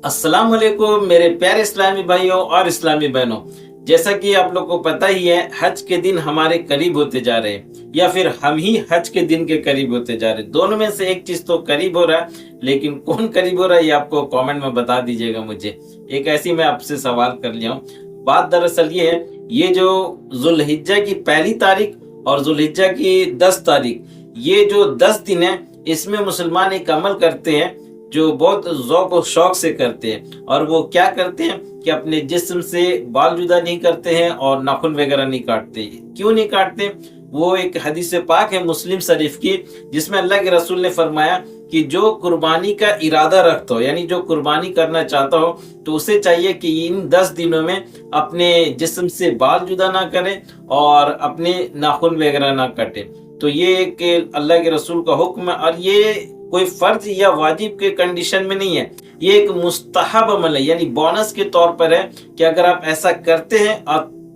अस्सलाम वालेकुम मेरे प्यारे इस्लामी भाइयों और इस्लामी बहनों। जैसा कि आप लोग को पता ही है, हज के दिन हमारे करीब होते जा रहे हैं या फिर हम ही हज के दिन के करीब होते जा रहे हैं। दोनों में से एक चीज तो करीब हो रहा है, लेकिन कौन करीब हो रहा है ये आपको कमेंट में बता दीजिएगा मुझे। एक ऐसी मैं आपसे सवाल कर लिया हूँ। बात दरअसल ये है, ये जो जुल्हिज्जा की पहली तारीख और जुल्हिज्जा की 10 तारीख, ये जो 10 दिन है, इसमें मुसलमान एक अमल करते हैं जो बहुत ज़ौक़ और शौक से करते हैं। और वो क्या करते हैं कि अपने जिस्म से बाल जुदा नहीं करते हैं और नाखून वगैरह नहीं काटते। क्यों नहीं काटते? वो एक हदीस पाक है मुस्लिम शरीफ की, जिसमें अल्लाह के रसूल ने फरमाया कि जो कुर्बानी का इरादा रखता हो, यानी जो कुर्बानी करना चाहता हो, तो उसे चाहिए कि इन 10 दिनों में अपने जिस्म से बाल जुदा ना करे और अपने नाखून वगैरह ना काटे। तो ये एक अल्लाह के रसूल का हुक्म है, और ये कोई फर्ज या वाजिब के कंडीशन में नहीं है। ये एक मुस्तहब अमल है, यानी बोनस के तौर पर है कि अगर आप ऐसा करते हैं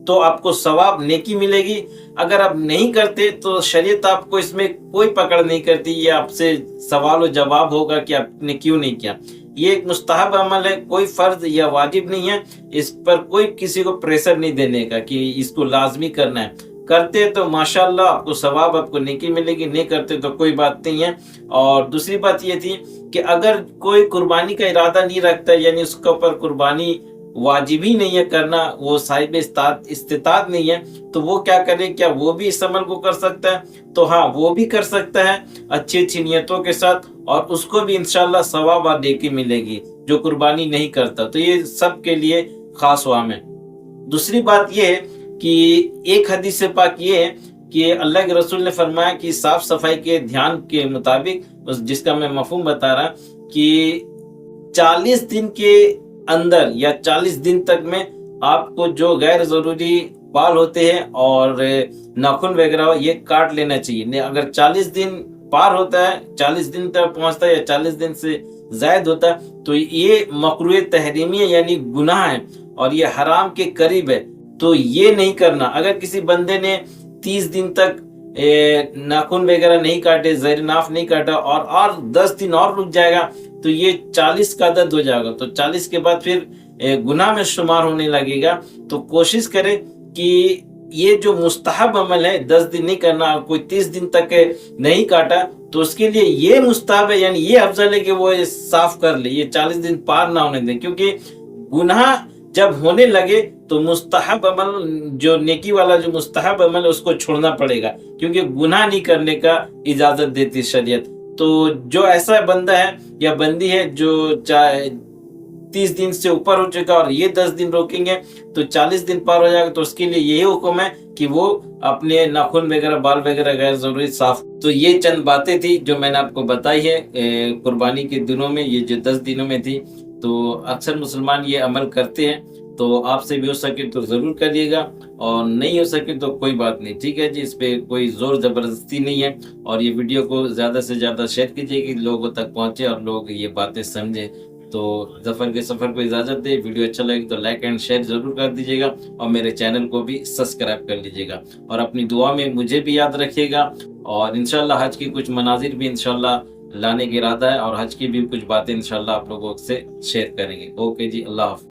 तो आपको सवाब नेकी मिलेगी। अगर आप नहीं करते तो शरीयत आपको इसमें कोई पकड़ नहीं करती। ये आपसे सवाल और जवाब होगा कि आपने क्यों नहीं किया। ये एक मुस्तहब अमल है, कोई फर्ज या वाजिब नहीं है। इस पर कोई किसी को प्रेशर नहीं देने का कि इसको लाजमी करना है। करते तो माशाल्लाह आपको सवाब, आपको नेकी मिलेगी, नहीं करते तो कोई बात नहीं है। और दूसरी बात ये थी कि अगर कोई कुर्बानी का इरादा नहीं रखता, यानी उसके ऊपर कुर्बानी वाजिब ही नहीं है करना, वो साहिब इस्तिताअत नहीं है, तो वो क्या करे? क्या वो भी इस अमल को कर सकता है? तो हाँ, वो भी कर सकता है अच्छी अच्छी नियतों के साथ, और उसको भी इंशाल्लाह सवाब और नेकी मिलेगी जो कुर्बानी नहीं करता। तो ये सब के लिए खास वाम है। दूसरी बात ये है कि एक हदीस पाक ये है कि अल्लाह के रसूल ने फरमाया कि साफ सफाई के ध्यान के मुताबिक, जिसका मैं मफहूम बता रहा कि 40 दिन के अंदर या 40 दिन तक में आपको जो गैर जरूरी बाल होते हैं और नाखून वगैरह ये काट लेना चाहिए। अगर 40 दिन पार होता है, 40 दिन तक पहुंचता है या 40 दिन से जायद होता है, तो ये मकरूह तहरीमी है, यानी गुनाह है और ये हराम के करीब है। तो ये नहीं करना। अगर किसी बंदे ने 30 दिन तक नाखून वगैरह नहीं काटे, ज़हर नाफ नहीं काटा और 10 दिन और रुक जाएगा, तो ये 40 का अदद हो जाएगा। तो 40 के बाद फिर गुनाह में शुमार होने लगेगा। तो कोशिश करें कि ये जो मुस्तहब अमल है 10 दिन नहीं करना, कोई 30 दिन तक नहीं काटा तो उसके लिए ये मुस्तहब है, यानी ये अफजल है कि वो साफ कर ले, ये 40 दिन पार ना होने दें। क्योंकि गुनाह जब होने लगे तो मुस्तहब अमल, जो नेकी वाला जो मुस्तहब अमल है, उसको छोड़ना पड़ेगा, क्योंकि गुनाह नहीं करने का इजाजत देती शरीयत। तो जो ऐसा बंदा है या बंदी है जो 30 दिन से ऊपर हो चुका और ये 10 दिन रोकेंगे तो 40 दिन पार हो जाएगा, तो उसके लिए यही हुक्म है कि वो अपने नाखून वगैरह, बाल वगैरह गैर जरूरी साफ। तो ये चंद बातें थी जो मैंने आपको बताई है कुर्बानी के दिनों में, ये जो 10 दिनों में थी। तो अक्सर मुसलमान ये अमल करते हैं, तो आपसे भी हो सके तो ज़रूर करिएगा, और नहीं हो सके तो कोई बात नहीं, ठीक है जी। इस पे कोई ज़ोर ज़बरदस्ती नहीं है। और ये वीडियो को ज़्यादा से ज़्यादा शेयर कीजिए कि लोगों तक पहुँचे और लोग ये बातें समझें। तो जफर के सफ़र को इजाज़त दे। वीडियो अच्छा लगे तो लाइक एंड शेयर ज़रूर कर दीजिएगा, और मेरे चैनल को भी सब्सक्राइब कर लीजिएगा, और अपनी दुआ में मुझे भी याद रखिएगा। और इंशाल्लाह हज की कुछ मनाजिर भी इंशाल्लाह लाने का इरादा है, और हज की भी कुछ बातें इंशाल्लाह आप लोगों से शेयर करेंगे। ओके जी, अल्लाह हाफ़िज़।